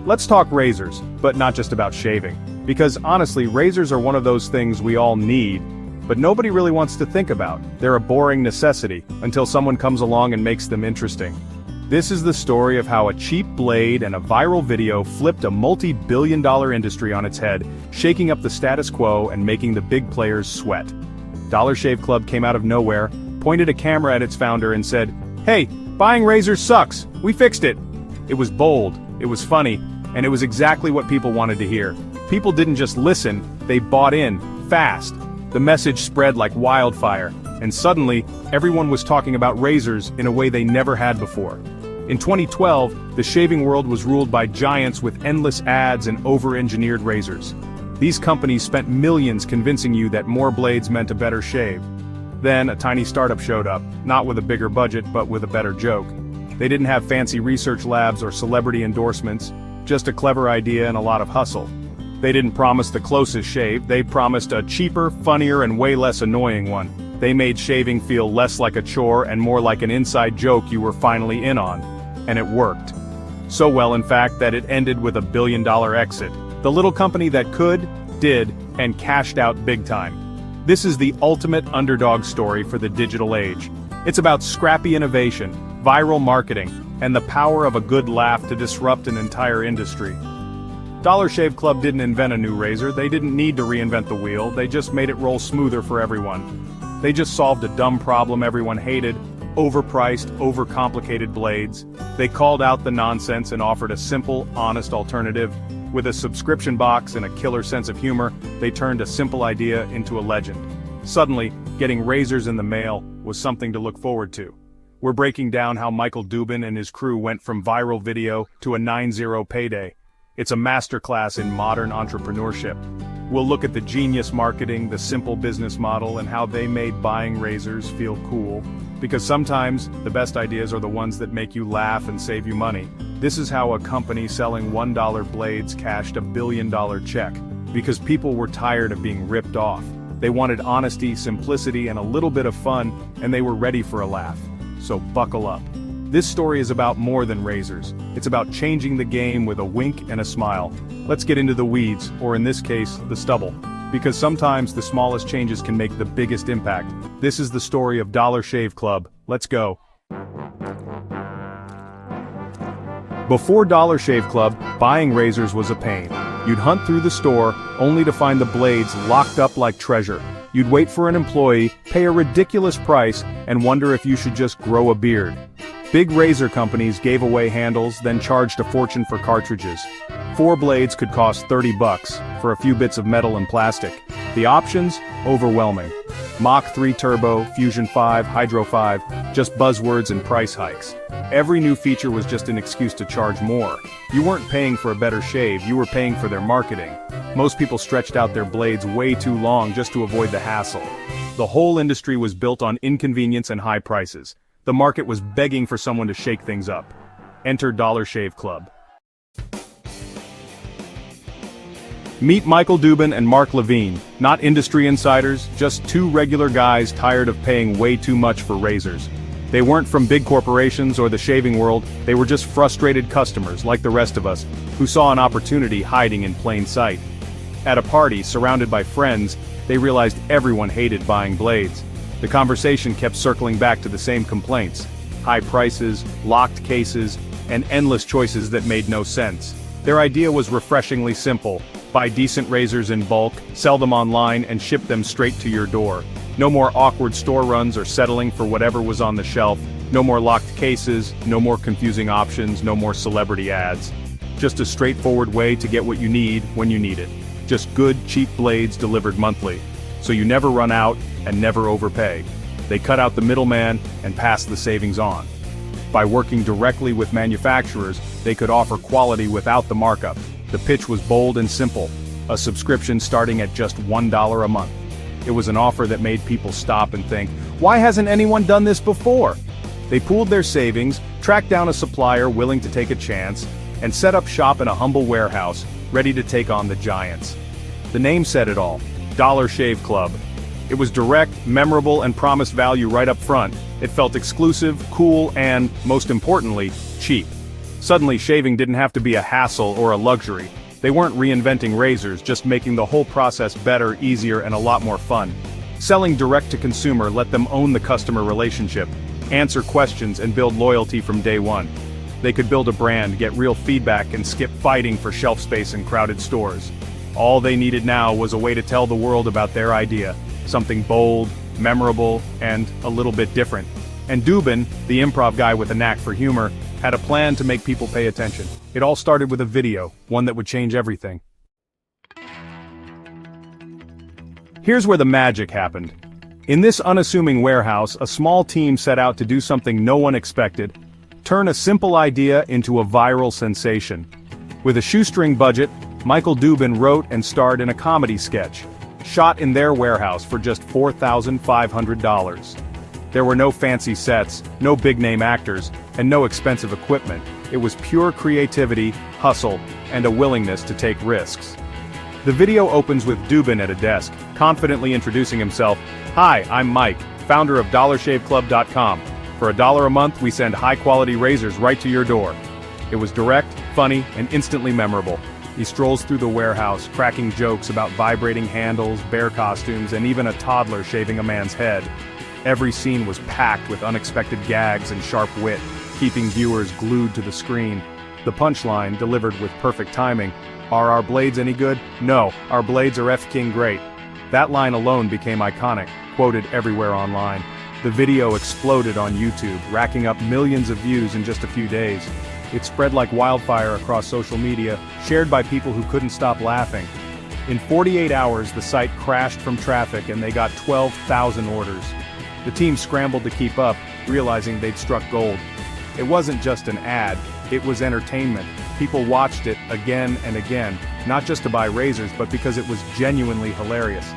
let's talk razors, but not just about shaving. Because honestly, razors are one of those things we all need, but nobody really wants to think about. They're a boring necessity, until someone comes along and makes them interesting. This is the story of how a cheap blade and a viral video flipped a multi-billion-dollar industry on its head, shaking up the status quo and making the big players sweat. Dollar Shave Club came out of nowhere, pointed a camera at its founder and said, "Hey, buying razors sucks, we fixed it." It was bold, it was funny, and it was exactly what people wanted to hear. People didn't just listen, they bought in, fast. The message spread like wildfire, and suddenly, everyone was talking about razors in a way they never had before. In 2012, the shaving world was ruled by giants with endless ads and over-engineered razors. These companies spent millions convincing you that more blades meant a better shave. Then, a tiny startup showed up, not with a bigger budget but with a better joke. They didn't have fancy research labs or celebrity endorsements, just a clever idea and a lot of hustle. They didn't promise the closest shave, they promised a cheaper, funnier, and way less annoying one. They made shaving feel less like a chore and more like an inside joke you were finally in on. And it worked. So well, in fact, that it ended with a billion-dollar exit. The little company that could, did, and cashed out big time. This is the ultimate underdog story for the digital age. It's about scrappy innovation, viral marketing, and the power of a good laugh to disrupt an entire industry. Dollar Shave Club didn't invent a new razor, they didn't need to reinvent the wheel, they just made it roll smoother for everyone. They just solved a dumb problem everyone hated: overpriced, overcomplicated blades. They called out the nonsense and offered a simple, honest alternative. With a subscription box and a killer sense of humor, they turned a simple idea into a legend. Suddenly, getting razors in the mail was something to look forward to. We're breaking down how Michael Dubin and his crew went from viral video to a 9-0 payday. It's a masterclass in modern entrepreneurship. We'll look at the genius marketing, the simple business model, and how they made buying razors feel cool. Because sometimes, the best ideas are the ones that make you laugh and save you money. This is how a company selling $1 blades cashed a billion-dollar check. Because people were tired of being ripped off. They wanted honesty, simplicity, and a little bit of fun, and they were ready for a laugh. So buckle up. This story is about more than razors. It's about changing the game with a wink and a smile. Let's get into the weeds, or in this case, the stubble. Because sometimes the smallest changes can make the biggest impact. This is the story of Dollar Shave Club. Let's go. Before Dollar Shave Club, buying razors was a pain. You'd hunt through the store, only to find the blades locked up like treasure. You'd wait for an employee, pay a ridiculous price, and wonder if you should just grow a beard. Big razor companies gave away handles, then charged a fortune for cartridges. 4 blades could cost $30 for a few bits of metal and plastic. The options? Overwhelming. Mach 3 Turbo, Fusion 5, Hydro 5, just buzzwords and price hikes. Every new feature was just an excuse to charge more. You weren't paying for a better shave, you were paying for their marketing. Most people stretched out their blades way too long just to avoid the hassle. The whole industry was built on inconvenience and high prices. The market was begging for someone to shake things up. Enter Dollar Shave Club. Meet Michael Dubin and Mark Levine, not industry insiders, just two regular guys tired of paying way too much for razors. They weren't from big corporations or the shaving world, they were just frustrated customers, like the rest of us, who saw an opportunity hiding in plain sight. At a party, surrounded by friends, they realized everyone hated buying blades. The conversation kept circling back to the same complaints: high prices, locked cases, and endless choices that made no sense. Their idea was refreshingly simple: buy decent razors in bulk, sell them online, and ship them straight to your door. No more awkward store runs or settling for whatever was on the shelf. No more locked cases, no more confusing options, no more celebrity ads. Just a straightforward way to get what you need when you need it. Just good, cheap blades delivered monthly. So you never run out and never overpay. They cut out the middleman and pass the savings on. By working directly with manufacturers, they could offer quality without the markup. The pitch was bold and simple: a subscription starting at just $1 a month. It was an offer that made people stop and think, why hasn't anyone done this before? They pooled their savings, tracked down a supplier willing to take a chance, and set up shop in a humble warehouse, ready to take on the giants. The name said it all: Dollar Shave Club. It was direct, memorable, and promised value right up front. It felt exclusive, cool, and, most importantly, cheap. Suddenly, shaving didn't have to be a hassle or a luxury. They weren't reinventing razors, just making the whole process better, easier, and a lot more fun. Selling direct to consumer let them own the customer relationship, answer questions, and build loyalty from day one. They could build a brand, get real feedback, and skip fighting for shelf space in crowded stores. All they needed now was a way to tell the world about their idea, something bold, memorable, and a little bit different. And Dubin, the improv guy with a knack for humor, had a plan to make people pay attention. It all started with a video, one that would change everything. Here's where the magic happened. In this unassuming warehouse, a small team set out to do something no one expected: turn a simple idea into a viral sensation. With a shoestring budget, Michael Dubin wrote and starred in a comedy sketch, shot in their warehouse for just $4,500. There were no fancy sets, no big-name actors, and no expensive equipment. It was pure creativity, hustle, and a willingness to take risks. The video opens with Dubin at a desk, confidently introducing himself. "Hi, I'm Mike, founder of DollarShaveClub.com. For $1 a month, we send high-quality razors right to your door." It was direct, funny, and instantly memorable. He strolls through the warehouse, cracking jokes about vibrating handles, bear costumes, and even a toddler shaving a man's head. Every scene was packed with unexpected gags and sharp wit, keeping viewers glued to the screen. The punchline, delivered with perfect timing: "Are our blades any good? No, our blades are F-king great." That line alone became iconic, quoted everywhere online. The video exploded on YouTube, racking up millions of views in just a few days. It spread like wildfire across social media, shared by people who couldn't stop laughing. In 48 hours, the site crashed from traffic and they got 12,000 orders. The team scrambled to keep up, realizing they'd struck gold. It wasn't just an ad, it was entertainment. People watched it again and again, not just to buy razors but because it was genuinely hilarious.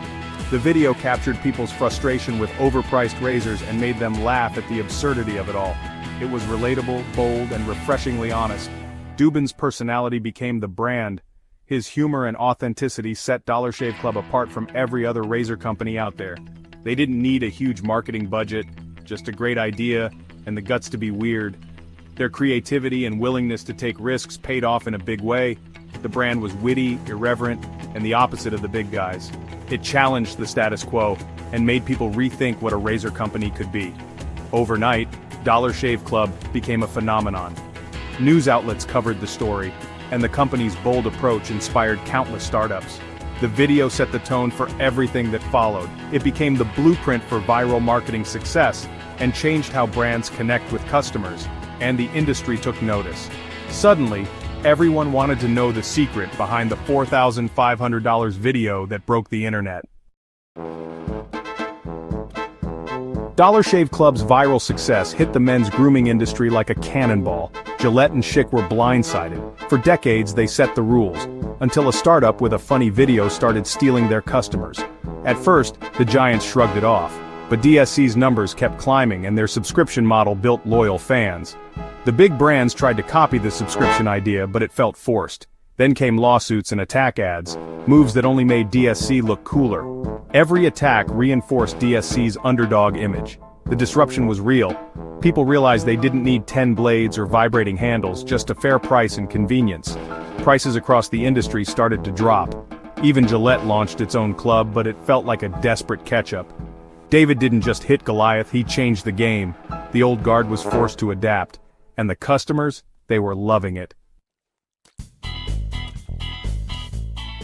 The video captured people's frustration with overpriced razors and made them laugh at the absurdity of it all. It was relatable, bold, and refreshingly honest. Dubin's personality became the brand. His humor and authenticity set Dollar Shave Club apart from every other razor company out there. They didn't need a huge marketing budget, just a great idea, and the guts to be weird. Their creativity and willingness to take risks paid off in a big way. The brand was witty, irreverent, and the opposite of the big guys. It challenged the status quo, and made people rethink what a razor company could be. Overnight, Dollar Shave Club became a phenomenon. News outlets covered the story, and the company's bold approach inspired countless startups. The video set the tone for everything that followed. It became the blueprint for viral marketing success, and changed how brands connect with customers, and the industry took notice. Suddenly, everyone wanted to know the secret behind the $4,500 video that broke the internet. Dollar Shave Club's viral success hit the men's grooming industry like a cannonball. Gillette and Schick were blindsided. For decades they set the rules, until a startup with a funny video started stealing their customers. At first, the giants shrugged it off, but DSC's numbers kept climbing and their subscription model built loyal fans. The big brands tried to copy the subscription idea, but it felt forced. Then came lawsuits and attack ads, moves that only made DSC look cooler. Every attack reinforced DSC's underdog image. The disruption was real. People realized they didn't need 10 blades or vibrating handles, just a fair price and convenience. Prices across the industry started to drop. Even Gillette launched its own club, but it felt like a desperate catch-up. David didn't just hit Goliath, he changed the game. The old guard was forced to adapt. And the customers, they were loving it.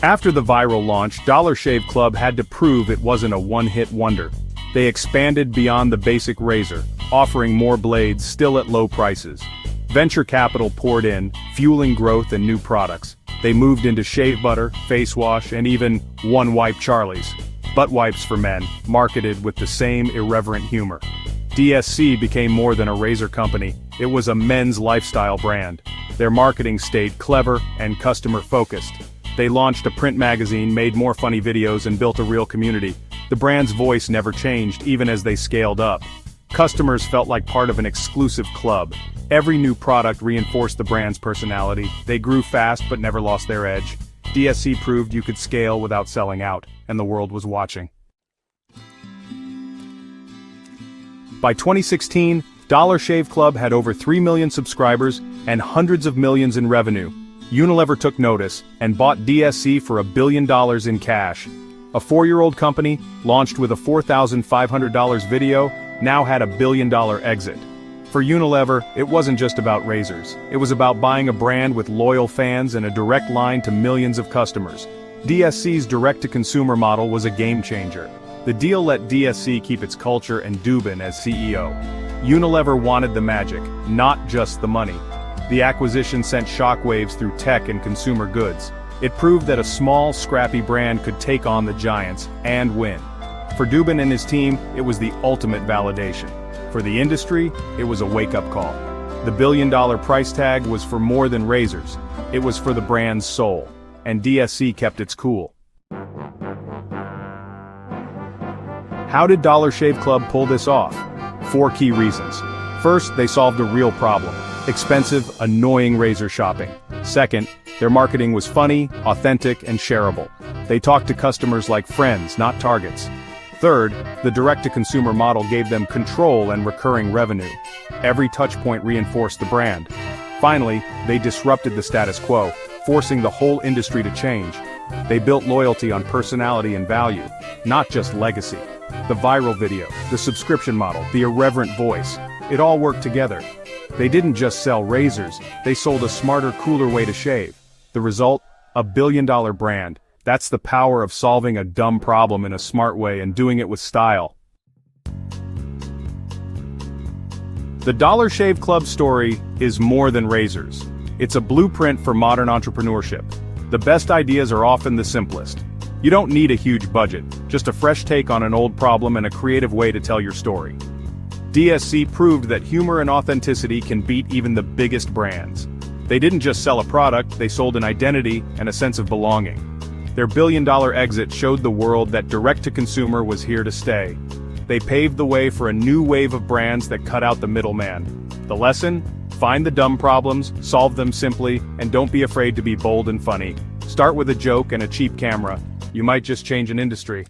After the viral launch, Dollar Shave Club had to prove it wasn't a one-hit wonder. They expanded beyond the basic razor, offering more blades still at low prices. Venture capital poured in, fueling growth and new products. They moved into shave butter, face wash, and even One Wipe Charlie's. Butt wipes for men, marketed with the same irreverent humor. DSC became more than a razor company, it was a men's lifestyle brand. Their marketing stayed clever and customer-focused. They launched a print magazine, made more funny videos, and built a real community. The brand's voice never changed, even as they scaled up. Customers felt like part of an exclusive club. Every new product reinforced the brand's personality. They grew fast but never lost their edge. DSC proved you could scale without selling out, and the world was watching. By 2016, Dollar Shave Club had over 3 million subscribers and hundreds of millions in revenue. Unilever took notice and bought DSC for $1 billion in cash. A 4-year-old company, launched with a $4,500 video, now had $1 billion exit. For Unilever, it wasn't just about razors. It was about buying a brand with loyal fans and a direct line to millions of customers. DSC's direct-to-consumer model was a game-changer. The deal let DSC keep its culture and Dubin as CEO. Unilever wanted the magic, not just the money. The acquisition sent shockwaves through tech and consumer goods. It proved that a small, scrappy brand could take on the giants and win. For Dubin and his team, it was the ultimate validation. For the industry, it was a wake-up call. The billion-dollar price tag was for more than razors. It was for the brand's soul. And DSC kept its cool. How did Dollar Shave Club pull this off? 4 key reasons. First, they solved a real problem. Expensive, annoying razor shopping. Second, their marketing was funny, authentic, and shareable. They talked to customers like friends, not targets. Third, the direct-to-consumer model gave them control and recurring revenue. Every touchpoint reinforced the brand. Finally, they disrupted the status quo, forcing the whole industry to change. They built loyalty on personality and value, not just legacy. The viral video, the subscription model, the irreverent voice, it all worked together. They didn't just sell razors, they sold a smarter, cooler way to shave. The result? A billion-dollar brand. That's the power of solving a dumb problem in a smart way and doing it with style. The Dollar Shave Club story is more than razors. It's a blueprint for modern entrepreneurship. The best ideas are often the simplest. You don't need a huge budget, just a fresh take on an old problem and a creative way to tell your story. DSC proved that humor and authenticity can beat even the biggest brands. They didn't just sell a product, they sold an identity and a sense of belonging. Their billion-dollar exit showed the world that direct-to-consumer was here to stay. They paved the way for a new wave of brands that cut out the middleman. The lesson? Find the dumb problems, solve them simply, and don't be afraid to be bold and funny. Start with a joke and a cheap camera. You might just change an industry.